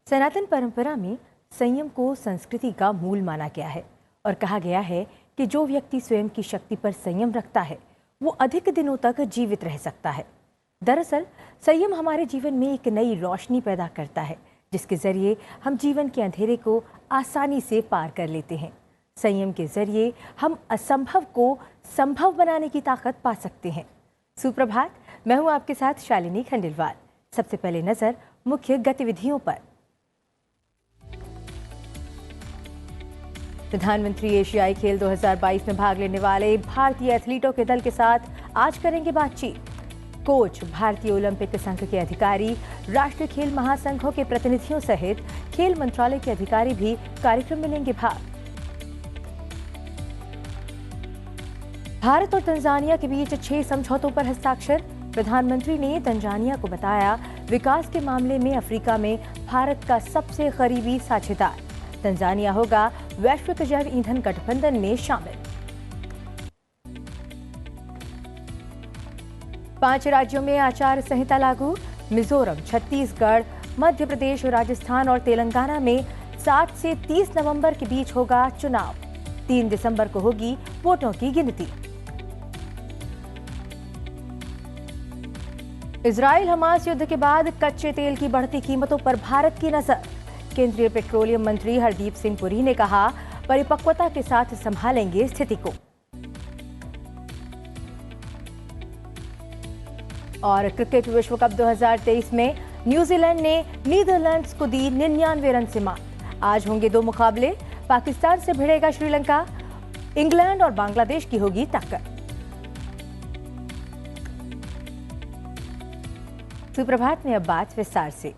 सनातन परंपरा में संयम को संस्कृति का मूल माना गया है और कहा गया है कि जो व्यक्ति स्वयं की शक्ति पर संयम रखता है वो अधिक दिनों तक जीवित रह सकता है। दरअसल संयम हमारे जीवन में एक नई रोशनी पैदा करता है जिसके जरिए हम जीवन के अंधेरे को आसानी से पार कर लेते हैं। संयम के जरिए हम असंभव को संभव बनाने की ताकत पा सकते हैं। सुप्रभात, मैं हूं आपके साथ शालिनी खंडेलवाल। सबसे पहले नजर मुख्य गतिविधियों पर। प्रधानमंत्री एशियाई खेल 2022 में भाग लेने वाले भारतीय एथलीटों के दल के साथ आज करेंगे बातचीत। कोच, भारतीय ओलंपिक संघ के अधिकारी, राष्ट्रीय खेल महासंघों के प्रतिनिधियों सहित खेल मंत्रालय के अधिकारी भी कार्यक्रम में लेंगे भाग। भारत और तंजानिया के बीच 6 समझौतों पर हस्ताक्षर। प्रधानमंत्री ने तंजानिया को बताया विकास के मामले में अफ्रीका में भारत का सबसे करीबी साझेदार। तंजानिया होगा वैश्विक जैव ईंधन गठबंधन में शामिल। 5 राज्यों में आचार संहिता लागू। मिजोरम, छत्तीसगढ़, मध्य प्रदेश, राजस्थान और तेलंगाना में 7 से 30 नवंबर के बीच होगा चुनाव। 3 दिसंबर को होगी वोटों की गिनती। इजराइल हमास युद्ध के बाद कच्चे तेल की बढ़ती कीमतों पर भारत की नजर। केंद्रीय पेट्रोलियम मंत्री हरदीप सिंह पुरी ने कहा परिपक्वता के साथ संभालेंगे स्थिति को। और क्रिकेट विश्व कप 2023 में न्यूजीलैंड ने नीदरलैंड्स को दी 99 रन से मात। आज होंगे 2 मुकाबले। पाकिस्तान से भिड़ेगा श्रीलंका। इंग्लैंड और बांग्लादेश की होगी टक्कर। सुप्रभात में अब बात विस्तार से।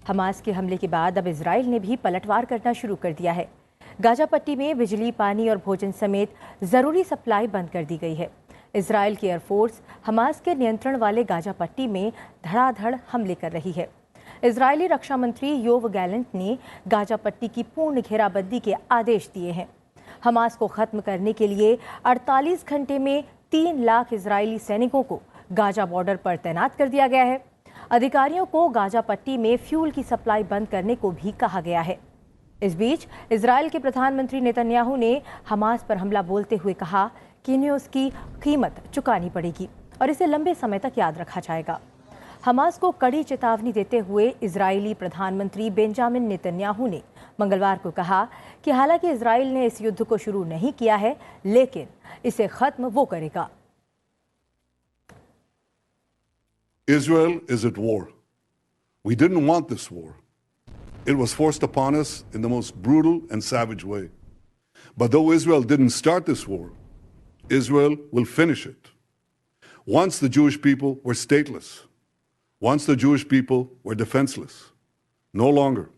हमास के हमले के बाद अब इजराइल ने भी पलटवार करना शुरू कर दिया है। गाजा पट्टी में बिजली, पानी और भोजन समेत जरूरी सप्लाई बंद कर दी गई है। इजराइल की एयरफोर्स हमास के नियंत्रण वाले गाजा पट्टी में धड़ाधड़ हमले कर रही है। इजरायली रक्षा मंत्री योव गैलेंट ने गाजा पट्टी की पूर्ण घेराबंदी के आदेश दिए हैं। हमास को खत्म करने के लिए 48 घंटे में 3 लाख इजरायली सैनिकों को गाजा बॉर्डर पर तैनात कर दिया गया है। अधिकारियों को गाजा पट्टी में फ्यूल की सप्लाई बंद करने को भी कहा गया है। इस बीच इजराइल के प्रधानमंत्री नेतन्याहू ने हमास पर हमला बोलते हुए कहा कि इन्हें उसकी कीमत चुकानी पड़ेगी और इसे लंबे समय तक याद रखा जाएगा। हमास को कड़ी चेतावनी देते हुए इजरायली प्रधानमंत्री बेंजामिन नेतन्याहू ने मंगलवार को कहा कि हालांकि इजराइल ने इस युद्ध को शुरू नहीं किया है, लेकिन इसे खत्म वो करेगा। Israel is at war. We didn't want this war. It was forced upon us in the most brutal and savage way. But though Israel didn't start this war, Israel will finish it. Once the Jewish people were stateless. Once the Jewish people were defenseless. No longer.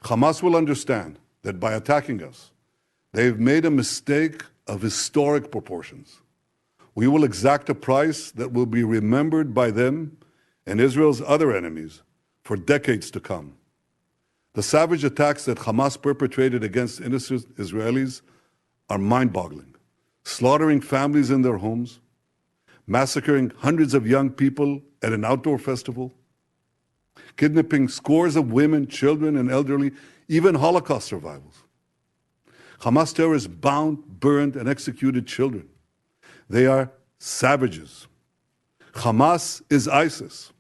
Hamas will understand that by attacking us, they've made a mistake of historic proportions. We will exact a price that will be remembered by them and Israel's other enemies for decades to come. The savage attacks that Hamas perpetrated against innocent Israelis are mind-boggling, slaughtering families in their homes, massacring hundreds of young people at an outdoor festival, kidnapping scores of women, children, and elderly, even Holocaust survivors. Hamas terrorists bound, burned, and executed children. They are savages. Hamas is ISIS.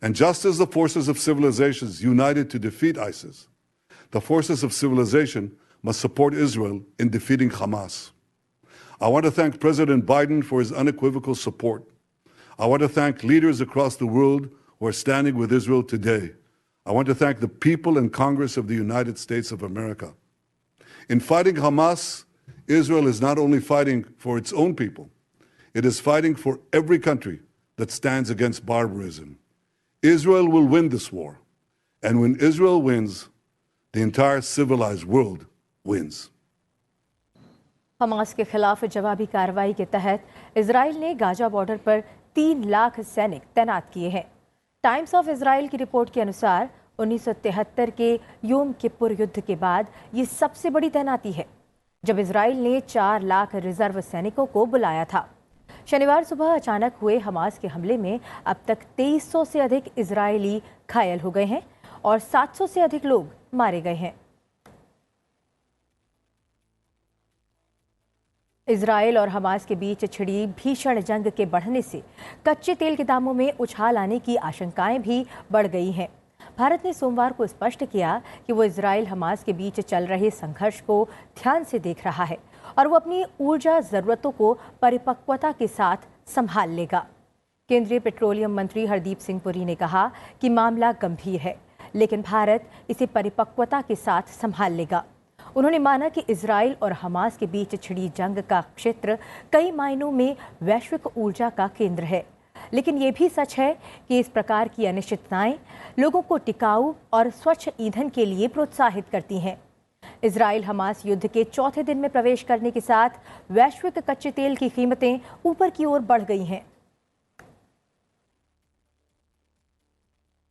And just as the forces of civilizations united to defeat ISIS, the forces of civilization must support Israel in defeating Hamas. I want to thank President Biden for his unequivocal support. I want to thank leaders across the world who are standing with Israel today. I want to thank the people and Congress of the United States of America. In fighting Hamas, Israel is not only fighting for its own people, it is fighting for every country that stands against barbarism. Israel will win this war. And when Israel wins, the entire civilized world wins. Hamas के खिलाफ जवाबी कार्रवाई के तहत Israel ने Gaza border पर 3 लाख सैनिक तैनात किए हैं। टाइम्स ऑफ इजराइल की रिपोर्ट के अनुसार 1973 के योम किपुर युद्ध के बाद ये सबसे बड़ी तैनाती है, जब इजराइल ने 4 लाख रिजर्व सैनिकों को बुलाया था। शनिवार सुबह अचानक हुए हमास के हमले में अब तक 2300 से अधिक इजरायली घायल हो गए हैं और 700 से अधिक लोग मारे गए हैं। इजराइल और हमास के बीच छिड़ी भीषण जंग के बढ़ने से कच्चे तेल के दामों में उछाल आने की आशंकाएं भी बढ़ गई हैं। भारत ने सोमवार को स्पष्ट किया कि वो इजराइल हमास के बीच चल रहे संघर्ष को ध्यान से देख रहा है और वो अपनी ऊर्जा जरूरतों को परिपक्वता के साथ संभाल लेगा। केंद्रीय पेट्रोलियम मंत्री हरदीप सिंह पुरी ने कहा कि मामला गंभीर है, लेकिन भारत इसे परिपक्वता के साथ संभाल लेगा। उन्होंने माना कि इजराइल और हमास के बीच छिड़ी जंग का क्षेत्र कई मायनों में वैश्विक ऊर्जा का केंद्र है, लेकिन ये भी सच है कि इस प्रकार की अनिश्चितताएं लोगों को टिकाऊ और स्वच्छ ईंधन के लिए प्रोत्साहित करती हैं। इजराइल हमास युद्ध के चौथे दिन में प्रवेश करने के साथ वैश्विक कच्चे तेल की कीमतें ऊपर की ओर बढ़ गई हैं।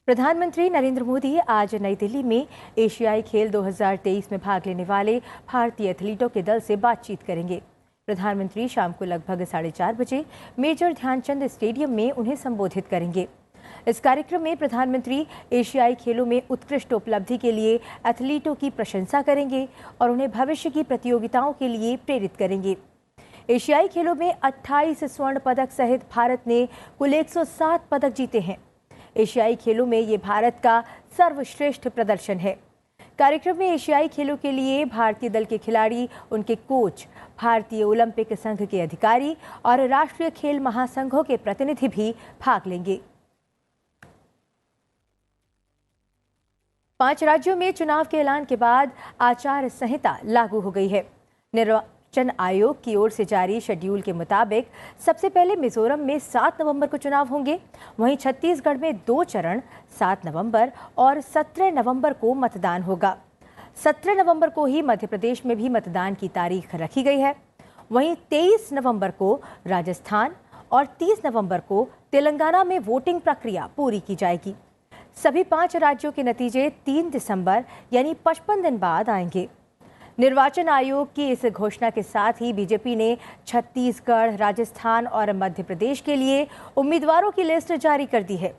प्रधानमंत्री नरेंद्र मोदी आज नई दिल्ली में एशियाई खेल 2023 में भाग लेने वाले भारतीय एथलीटों के दल से बातचीत करेंगे। प्रधानमंत्री शाम को लगभग 4:30 बजे मेजर ध्यानचंद स्टेडियम में उन्हें संबोधित करेंगे। इस कार्यक्रम में प्रधानमंत्री एशियाई खेलों में उत्कृष्ट उपलब्धि के लिए एथलीटों की प्रशंसा करेंगे और उन्हें भविष्य की प्रतियोगिताओं के लिए प्रेरित करेंगे। एशियाई खेलों में 28 स्वर्ण पदक सहित भारत ने कुल 107 पदक जीते हैं। एशियाई खेलों में ये भारत का सर्वश्रेष्ठ प्रदर्शन है। कार्यक्रम में एशियाई खेलों के लिए भारतीय दल के खिलाड़ी, उनके कोच, भारतीय ओलंपिक संघ के अधिकारी और राष्ट्रीय खेल महासंघों के प्रतिनिधि भी भाग लेंगे। 5 राज्यों में चुनाव के ऐलान के बाद आचार संहिता लागू हो गई है। निर्वाचन आयोग की ओर से जारी शेड्यूल के मुताबिक सबसे पहले मिजोरम में 7 नवंबर को चुनाव होंगे। वहीं छत्तीसगढ़ में 2 चरण 7 नवंबर और 17 नवंबर को मतदान होगा। 17 नवंबर को ही मध्य प्रदेश में भी मतदान की तारीख रखी गई है। वहीं 23 नवंबर को राजस्थान और 30 नवंबर को तेलंगाना में वोटिंग प्रक्रिया पूरी की जाएगी। सभी 5 राज्यों के नतीजे 3 दिसंबर यानी 55 दिन बाद आएंगे। निर्वाचन आयोग की इस घोषणा के साथ ही बीजेपी ने छत्तीसगढ़, राजस्थान और मध्य प्रदेश के लिए उम्मीदवारों की लिस्ट जारी कर दी है।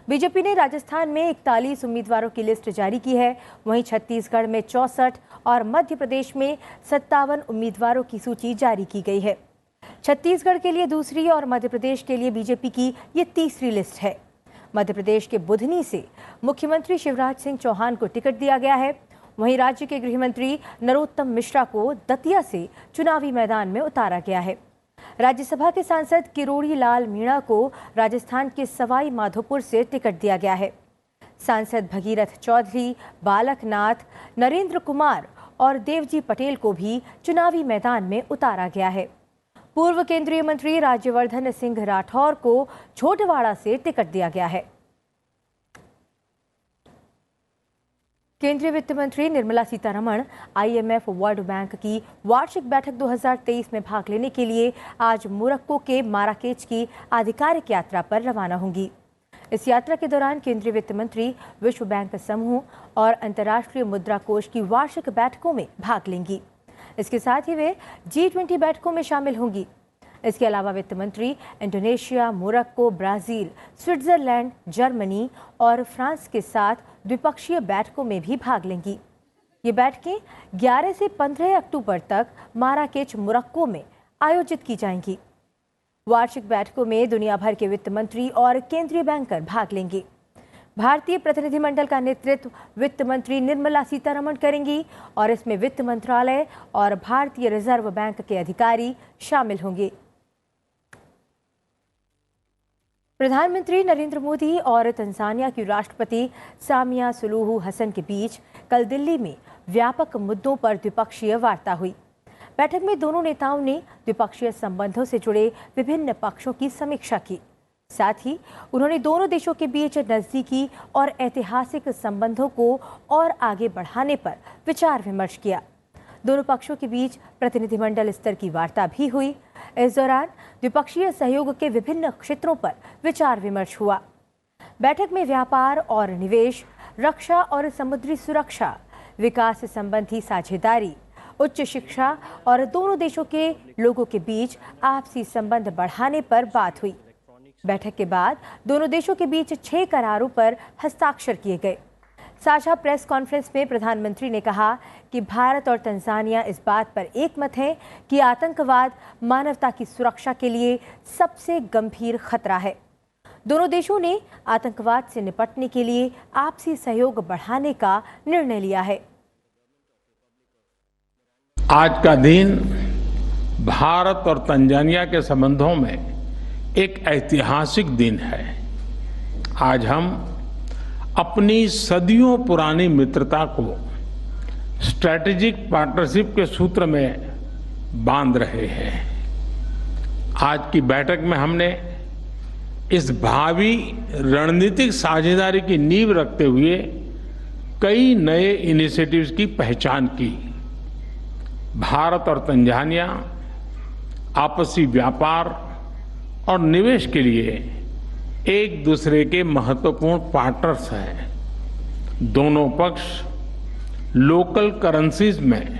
बीजेपी ने राजस्थान में 41 उम्मीदवारों की लिस्ट जारी की है। वहीं छत्तीसगढ़ में 64 और मध्य प्रदेश में 57 उम्मीदवारों की सूची जारी की गई है। छत्तीसगढ़ के लिए दूसरी और मध्य प्रदेश के लिए बीजेपी की ये तीसरी लिस्ट है। मध्य प्रदेश के बुधनी से मुख्यमंत्री शिवराज सिंह चौहान को टिकट दिया गया है। वहीं राज्य के गृह मंत्री नरोत्तम मिश्रा को दतिया से चुनावी मैदान में उतारा गया है। राज्यसभा के सांसद किरोड़ी लाल मीणा को राजस्थान के सवाई माधोपुर से टिकट दिया गया है। सांसद भगीरथ चौधरी, बालक नाथ, नरेंद्र कुमार और देवजी पटेल को भी चुनावी मैदान में उतारा गया है। पूर्व केंद्रीय मंत्री राज्यवर्धन सिंह राठौर को छोटवाड़ा से टिकट दिया गया है। केंद्रीय वित्त मंत्री Nirmala Sitharaman IMF world bank की वार्षिक बैठक 2023 में भाग लेने के लिए आज मोरक्को के माराकेच की आधिकारिक यात्रा पर रवाना होंगी। इस यात्रा के दौरान केंद्रीय वित्त मंत्री विश्व बैंक समूह और अंतर्राष्ट्रीय मुद्रा कोष की वार्षिक बैठकों में भाग लेंगी। इसके साथ ही वे G20 बैठकों में शामिल होंगी। इसके अलावा वित्त मंत्री Indonesia, Morocco, Brazil, Switzerland, Germany और फ्रांस के साथ द्विपक्षीय बैठकों में भी भाग लेंगी। ये बैठकें 11 से 15 अक्टूबर तक माराकेच, मोरक्को में आयोजित की जाएंगी। वार्षिक बैठकों में दुनिया भर के वित्त मंत्री और केंद्रीय बैंकर भाग लेंगे। भारतीय प्रतिनिधिमंडल का नेतृत्व वित्त मंत्री निर्मला सीतारमण करेंगी और इसमें वित्त मंत्रालय और भारतीय रिजर्व बैंक के अधिकारी शामिल होंगे। प्रधानमंत्री नरेंद्र मोदी और तंजानिया की राष्ट्रपति सामिया सुलूहू हसन के बीच कल दिल्ली में व्यापक मुद्दों पर द्विपक्षीय वार्ता हुई। बैठक में दोनों नेताओं ने द्विपक्षीय संबंधों से जुड़े विभिन्न पक्षों की समीक्षा की। साथ ही उन्होंने दोनों देशों के बीच नजदीकी और ऐतिहासिक संबंधों को और आगे बढ़ाने पर विचार विमर्श किया। दोनों पक्षों के बीच प्रतिनिधिमंडल स्तर की वार्ता भी हुई। इस दौरान द्विपक्षीय सहयोग के विभिन्न क्षेत्रों पर विचार विमर्श हुआ। बैठक में व्यापार और निवेश, रक्षा और समुद्री सुरक्षा, विकास संबंधी साझेदारी, उच्च शिक्षा और दोनों देशों के लोगों के बीच आपसी संबंध बढ़ाने पर बात हुई। बैठक के बाद दोनों देशों के बीच 6 करारों पर हस्ताक्षर किए गए। साझा प्रेस कॉन्फ्रेंस में प्रधानमंत्री ने कहा कि भारत और तंजानिया इस बात पर एकमत हैं कि आतंकवाद मानवता की सुरक्षा के लिए सबसे गंभीर खतरा है। दोनों देशों ने आतंकवाद से निपटने के लिए आपसी सहयोग बढ़ाने का निर्णय लिया है। आज का दिन भारत और तंजानिया के संबंधों में एक ऐतिहासिक दिन है। आज हम अपनी सदियों पुरानी मित्रता को स्ट्रैटेजिक पार्टनरशिप के सूत्र में बांध रहे हैं। आज की बैठक में हमने इस भावी रणनीतिक साझेदारी की नींव रखते हुए कई नए इनिशिएटिव्स की पहचान की। भारत और तंजानिया आपसी व्यापार और निवेश के लिए एक दूसरे के महत्वपूर्ण पार्टनर्स हैं। दोनों पक्ष लोकल करेंसीज में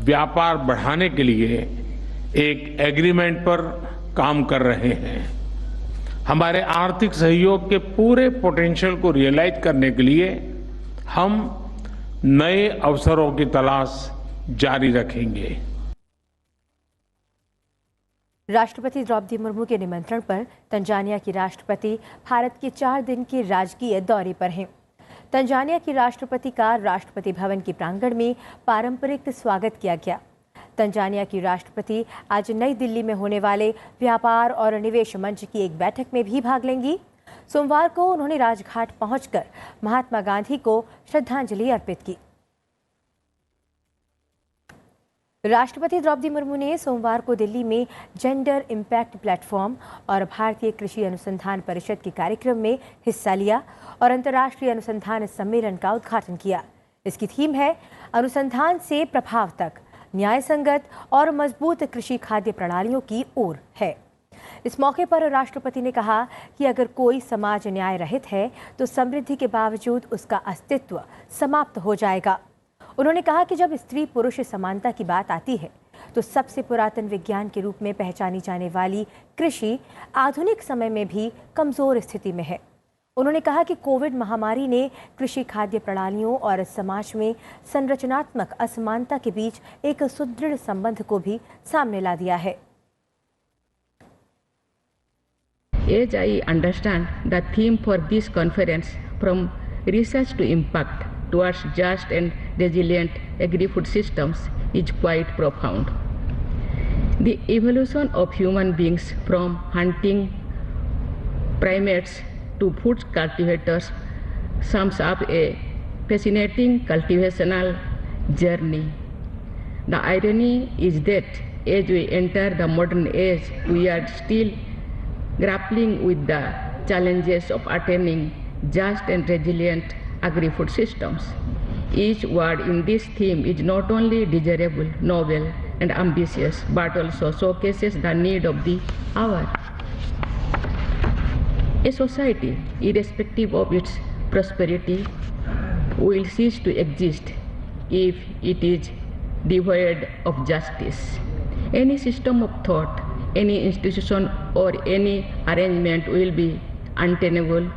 व्यापार बढ़ाने के लिए एक एग्रीमेंट पर काम कर रहे हैं। हमारे आर्थिक सहयोग के पूरे पोटेंशियल को रियलाइज करने के लिए हम नए अवसरों की तलाश जारी रखेंगे। राष्ट्रपति द्रौपदी मुर्मू के निमंत्रण पर तंजानिया की राष्ट्रपति भारत के 4 दिन के राजकीय दौरे पर हैं। तंजानिया की राष्ट्रपति का राष्ट्रपति भवन के प्रांगण में पारंपरिक स्वागत किया गया। तंजानिया की राष्ट्रपति आज नई दिल्ली में होने वाले व्यापार और निवेश मंच की एक बैठक में भी भाग लेंगी। सोमवार को उन्होंने राजघाट पहुंचकर महात्मा गांधी को श्रद्धांजलि अर्पित की। राष्ट्रपति द्रौपदी मुर्मू ने सोमवार को दिल्ली में जेंडर इम्पैक्ट प्लेटफॉर्म और भारतीय कृषि अनुसंधान परिषद के कार्यक्रम में हिस्सा लिया और अंतर्राष्ट्रीय अनुसंधान सम्मेलन का उद्घाटन किया। इसकी थीम है अनुसंधान से प्रभाव तक, न्याय संगत और मजबूत कृषि खाद्य प्रणालियों की ओर है। इस मौके पर राष्ट्रपति ने कहा कि अगर कोई समाज न्याय रहित है तो समृद्धि के बावजूद उसका अस्तित्व समाप्त हो जाएगा। उन्होंने कहा कि जब स्त्री पुरुष समानता की बात आती है तो सबसे पुरातन विज्ञान के रूप में पहचानी जाने वाली कृषि आधुनिक समय में भी कमजोर स्थिति में है। उन्होंने कहा कि कोविड महामारी ने कृषि खाद्य प्रणालियों और समाज में संरचनात्मक असमानता के बीच एक सुदृढ़ संबंध को भी सामने ला दिया है। As I understand, the theme for this conference, from research to impact towards just and resilient agri-food systems, is quite profound. The evolution of human beings from hunting primates to food cultivators sums up a fascinating cultivational journey. The irony is that as we enter the modern age, we are still grappling with the challenges of attaining just and resilient agri-food systems. Each word in this theme is not only desirable, noble, and ambitious, but also showcases the need of the hour. A society, irrespective of its prosperity, will cease to exist if it is devoid of justice. Any system of thought, any institution, or any arrangement will be untenable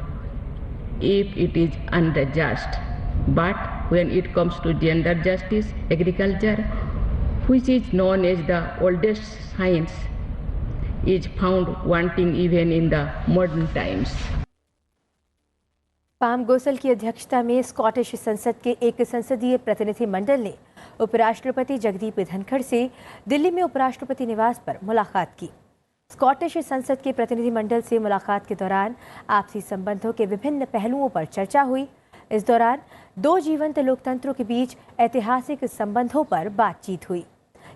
if it is unjust. But when it comes to gender justice, agriculture, which is known as the oldest science, is found wanting even in the modern times. Palm Gosal की अध्यक्षता में Scottish संसद के एक संसदीय प्रतिनिधि मंडल ने उपराष्ट्रपति जगदीप धनखड़ से दिल्ली में उपराष्ट्रपति निवास पर मुलाकात की। स्कॉटिश संसद के प्रतिनिधि मंडल से मुलाकात के दौरान आपसी संबंधों के विभिन्न पहलुओं पर चर्चा हुई। इस दौरान दो जीवंत लोकतंत्रों के बीच ऐतिहासिक संबंधों पर बातचीत हुई।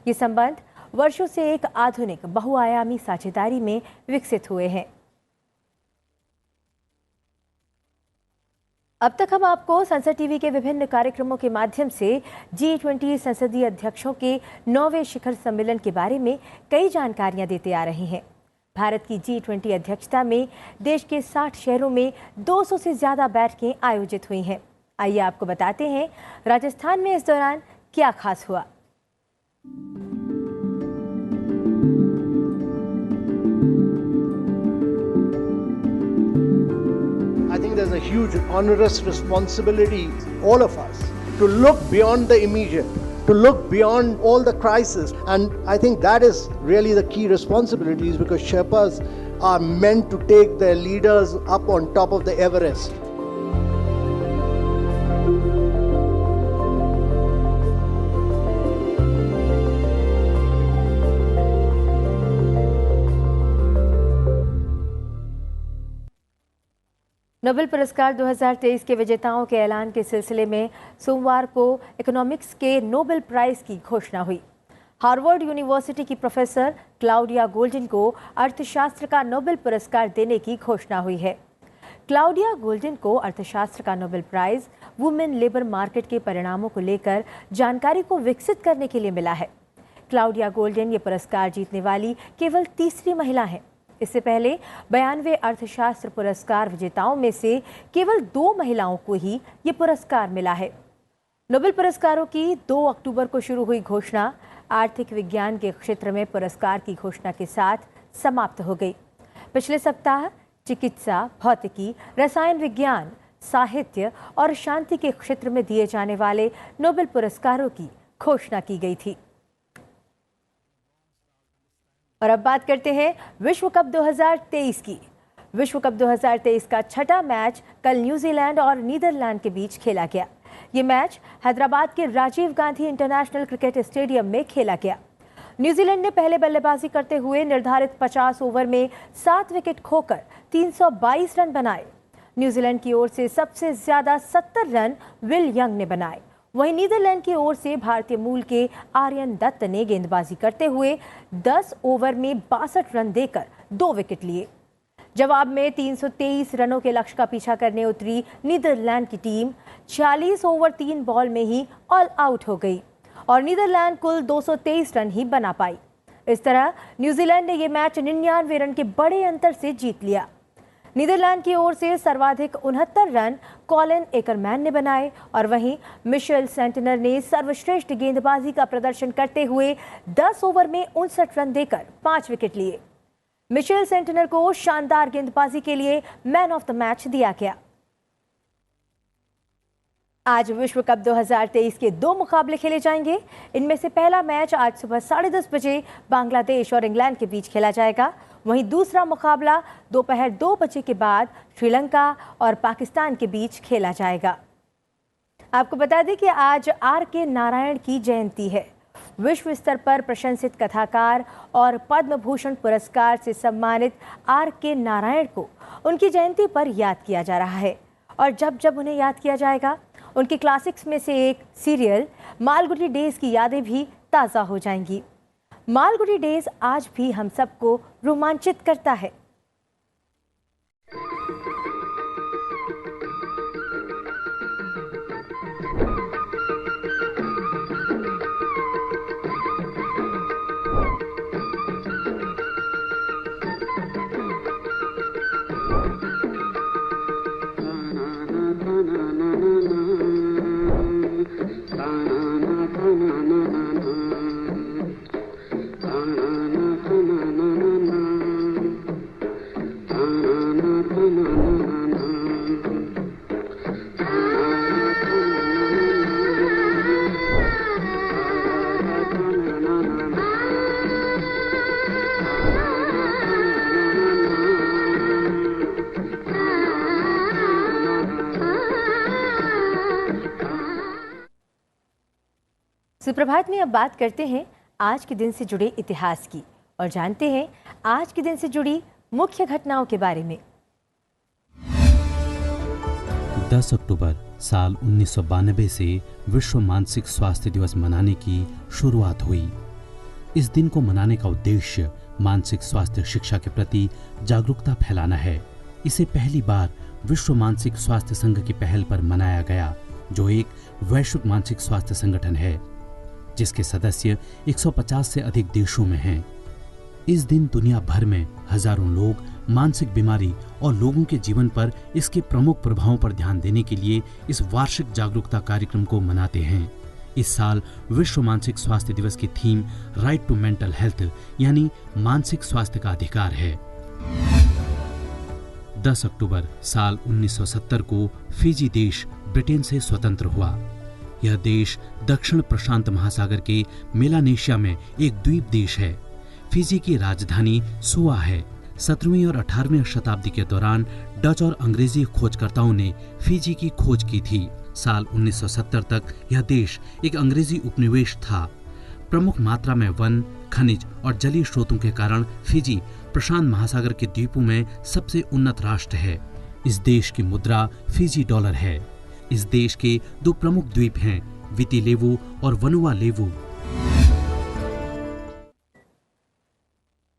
ये संबंध वर्षों से एक आधुनिक बहुआयामी साझेदारी में विकसित हुए हैं। अब तक हम आपको संसद टीवी के विभिन्न कार्यक्रमों के माध्यम से G20 संसदीय अध्यक्षों के 9वें शिखर सम्मेलन के बारे में कई जानकारियां देते आ रहे हैं। भारत की G20 अध्यक्षता में देश के 60 शहरों में 200 से ज्यादा बैठकें आयोजित हुई हैं। आइए आपको बताते हैं राजस्थान में इस दौरान क्या खास हुआ। I think there's a huge onerous responsibility, all of us, to look beyond the immediate, to look beyond all the crisis. And I think that is really the key responsibilities, because Sherpas are meant to take their leaders up on top of the Everest. Nobel पुरस्कार 2023 के विजेताओं के ऐलान के सिलसिले में सोमवार को इकोनॉमिक्स के नोबेल प्राइज की घोषणा हुई। हार्वर्ड यूनिवर्सिटी की प्रोफेसर क्लाउडिया गोल्डिन को अर्थशास्त्र का नोबेल पुरस्कार देने की घोषणा हुई है। क्लाउडिया गोल्डिन को अर्थशास्त्र का Nobel prize women labour market के परिणामों को लेकर जानकारी को विकसित करने के लिए मिला है। क्लाउडिया गोल्डिन ये पुरस्कार जीतने वाली केवल तीसरी महिला है। इससे पहले 92 अर्थशास्त्र पुरस्कार विजेताओं में से केवल 2 महिलाओं को ही ये पुरस्कार मिला है। नोबेल पुरस्कारों की 2 अक्टूबर को शुरू हुई घोषणा आर्थिक विज्ञान के क्षेत्र में पुरस्कार की घोषणा के साथ समाप्त हो गई। पिछले सप्ताह चिकित्सा, भौतिकी, रसायन विज्ञान, साहित्य और शांति के क्षेत्र में दिए जाने वाले नोबेल पुरस्कारों की घोषणा की गई थी। और अब बात करते हैं विश्व कप 2023 की। विश्व कप 2023 का छठा मैच कल न्यूजीलैंड और नीदरलैंड के बीच खेला गया। ये मैच हैदराबाद के Rajiv Gandhi international cricket stadium में खेला गया। न्यूजीलैंड ने पहले बल्लेबाजी करते हुए निर्धारित 50 ओवर में 7 विकेट खोकर 322 रन बनाए। न्यूजीलैंड की ओर से सबसे ज्यादा 70 रन विल यंग ने बनाए। वहीं नीदरलैंड की ओर से भारतीय मूल के आर्यन दत्त ने गेंदबाजी करते हुए 10 ओवर में 62 रन देकर 2 विकेट लिए। जवाब में 323 रनों के लक्ष्य का पीछा करने उतरी नीदरलैंड की टीम 46 ओवर 3 बॉल में ही ऑल आउट हो गई और नीदरलैंड कुल 223 रन ही बना पाई। इस तरह न्यूजीलैंड ने यह मैच 99 रन के बड़े अंतर से जीत लिया। नीदरलैंड की ओर से सर्वाधिक 69 रन कॉलिन एकरमैन ने बनाए और वहीं मिशेल सेंटनर ने सर्वश्रेष्ठ गेंदबाजी का प्रदर्शन करते हुए 10 ओवर में 59 रन देकर 5 विकेट लिए। मिशेल सेंटनर को शानदार गेंदबाजी के लिए मैन ऑफ द मैच दिया गया। आज विश्व कप 2023 के 2 मुकाबले खेले जाएंगे। इनमें से पहला मैच आज सुबह 10:30 बजे बांग्लादेश और इंग्लैंड के बीच खेला जाएगा। वहीं दूसरा मुकाबला दोपहर 2 बजे के बाद श्रीलंका और पाकिस्तान के बीच खेला जाएगा। आपको बता दें कि आज आर.के. नारायण की जयंती है। विश्व स्तर पर प्रशंसित कथाकार और पद्म भूषण पुरस्कार से सम्मानित आर.के. नारायण को उनकी जयंती पर याद किया जा रहा है और जब जब उन्हें याद किया जाएगा उनके क्लासिक्स में से एक सीरियल मालगुडी डेज की यादें भी ताज़ा हो जाएंगी। मालगुडी डेज आज भी हम सबको रोमांचित करता है। सुप्रभात में अब बात करते हैं आज के दिन से जुड़े इतिहास की और जानते हैं आज के दिन से जुड़ी मुख्य घटनाओं के बारे में। 10 अक्टूबर साल 1992 से विश्व मानसिक स्वास्थ्य दिवस मनाने की शुरुआत हुई। इस दिन को मनाने का उद्देश्य मानसिक स्वास्थ्य शिक्षा के प्रति जागरूकता फैलाना है। इसे पहली बार विश्व मानसिक स्वास्थ्य संघ की पहल पर मनाया गया, जो एक वैश्विक मानसिक स्वास्थ्य संगठन है जिसके सदस्य 150 से अधिक देशों में हैं। इस दिन दुनिया भर में हजारों लोग मानसिक बीमारी और लोगों के जीवन पर इसके प्रमुख प्रभावों पर ध्यान देने के लिए इस वार्षिक जागरूकता कार्यक्रम को मनाते हैं। इस साल विश्व मानसिक स्वास्थ्य दिवस की theme right to mental health यानी मानसिक स्वास्थ्य का अधिकार है। 10 अक्टूबर साल 1970 को फिजी देश ब्रिटेन से स्वतंत्र हुआ। यह देश दक्षिण प्रशांत महासागर के मेलानेशिया में एक द्वीप देश है। फिजी की राजधानी सुआ है। 17वीं और 18वीं शताब्दी के दौरान डच और अंग्रेजी खोजकर्ताओं ने फिजी की खोज की थी। साल 1970 तक यह देश एक अंग्रेजी उपनिवेश था। प्रमुख मात्रा में वन, खनिज और जलीय स्रोतों के कारण फिजी प्रशांत महासागर के द्वीपों में सबसे उन्नत राष्ट्र है। इस देश की मुद्रा फिजी डॉलर है। इस देश के 2 प्रमुख द्वीप हैं, विति लेवु और वनुआ लेवु।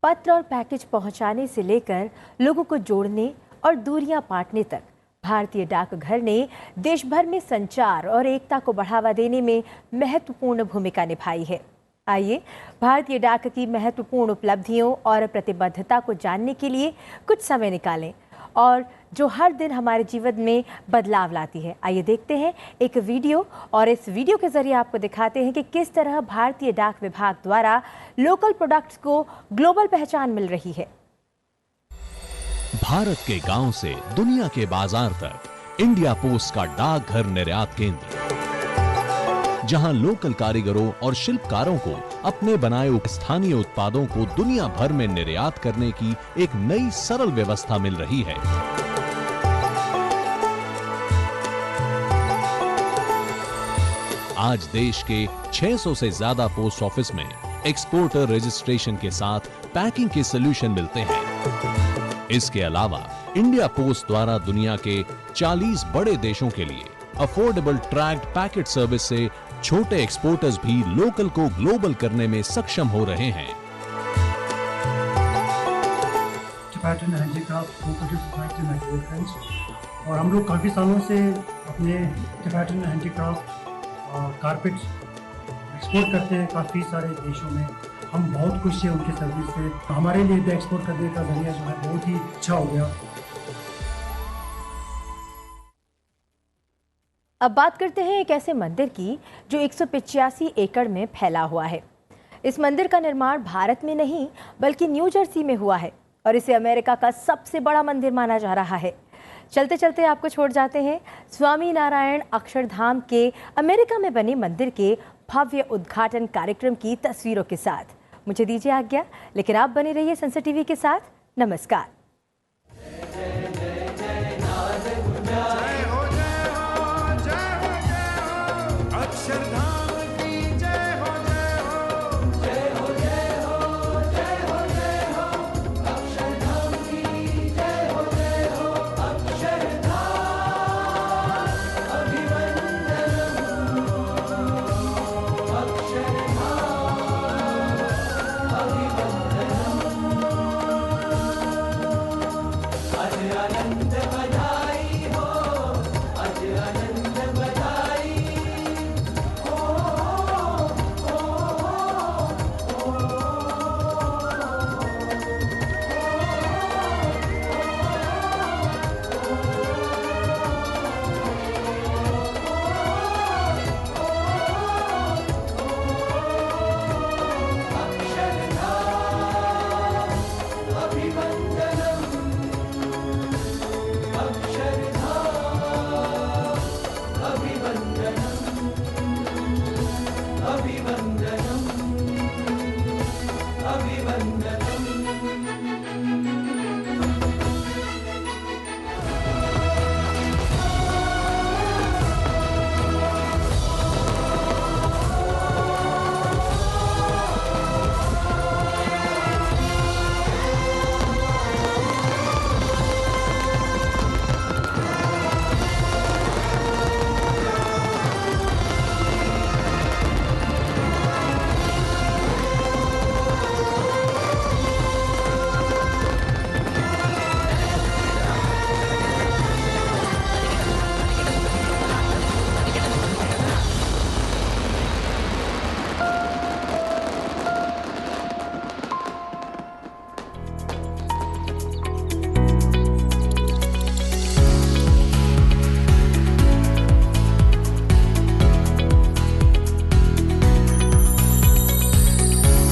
पत्र और पैकेज पहुंचाने से लेकर लोगों को जोड़ने और दूरियां पाटने तक भारतीय डाकघर ने देश भर में संचार और एकता को बढ़ावा देने में महत्वपूर्ण भूमिका निभाई है। आइए भारतीय डाक की महत्वपूर्ण उपलब्धियों और प्रतिबद्धता को जानने के लिए कुछ समय निकालें और जो हर दिन हमारे जीवन में बदलाव लाती है। आइए देखते हैं एक वीडियो और इस वीडियो के जरिए आपको दिखाते हैं कि किस तरह भारतीय डाक विभाग द्वारा लोकल प्रोडक्ट्स को ग्लोबल पहचान मिल रही है। भारत के गांव से दुनिया के बाजार तक इंडिया पोस्ट का डाकघर निर्यात केंद्र, जहां लोकल कारीगरों और शिल्पकारों को अपने बनाए स्थानीय उत्पादों को दुनिया भर में निर्यात करने की एक नई सरल व्यवस्था मिल रही है। आज देश के 600 से ज्यादा पोस्ट ऑफिस में एक्सपोर्टर रजिस्ट्रेशन के साथ पैकिंग के सॉल्यूशन मिलते हैं। इसके अलावा इंडिया पोस्ट द्वारा दुनिया के 40 बड़े देशों के लिए अफोर्डेबल ट्रैक्ड पैकेट सर्विस से छोटे एक्सपोर्टर्स भी लोकल को ग्लोबल करने में सक्षम हो रहे हैं। पैटर्न हैंडीक्राफ्ट सोसाइटी में जुड़े फ्रेंड्स, और हम लोग काफ़ी सालों से अपने पैटर्न हैंडीक्राफ्ट कारपेट्स एक्सपोर्ट करते हैं काफ़ी सारे देशों में। हम बहुत खुश हैं उनकी सर्विस से। हमारे लिए एक्सपोर्ट करने का जरिया जो है बहुत ही अच्छा हो गया। अब बात करते हैं एक ऐसे मंदिर की जो 185 एकड़ में फैला हुआ है। इस मंदिर का निर्माण भारत में नहीं बल्कि न्यू जर्सी में हुआ है और इसे अमेरिका का सबसे बड़ा मंदिर माना जा रहा है। चलते चलते आपको छोड़ जाते हैं स्वामी नारायण अक्षरधाम के अमेरिका में बने मंदिर के भव्य उद्घाटन कार्यक्रम की तस्वीरों के साथ। मुझे दीजिए आज्ञा, लेकिन आप बने रहिए संसद टीवी के साथ। नमस्कार।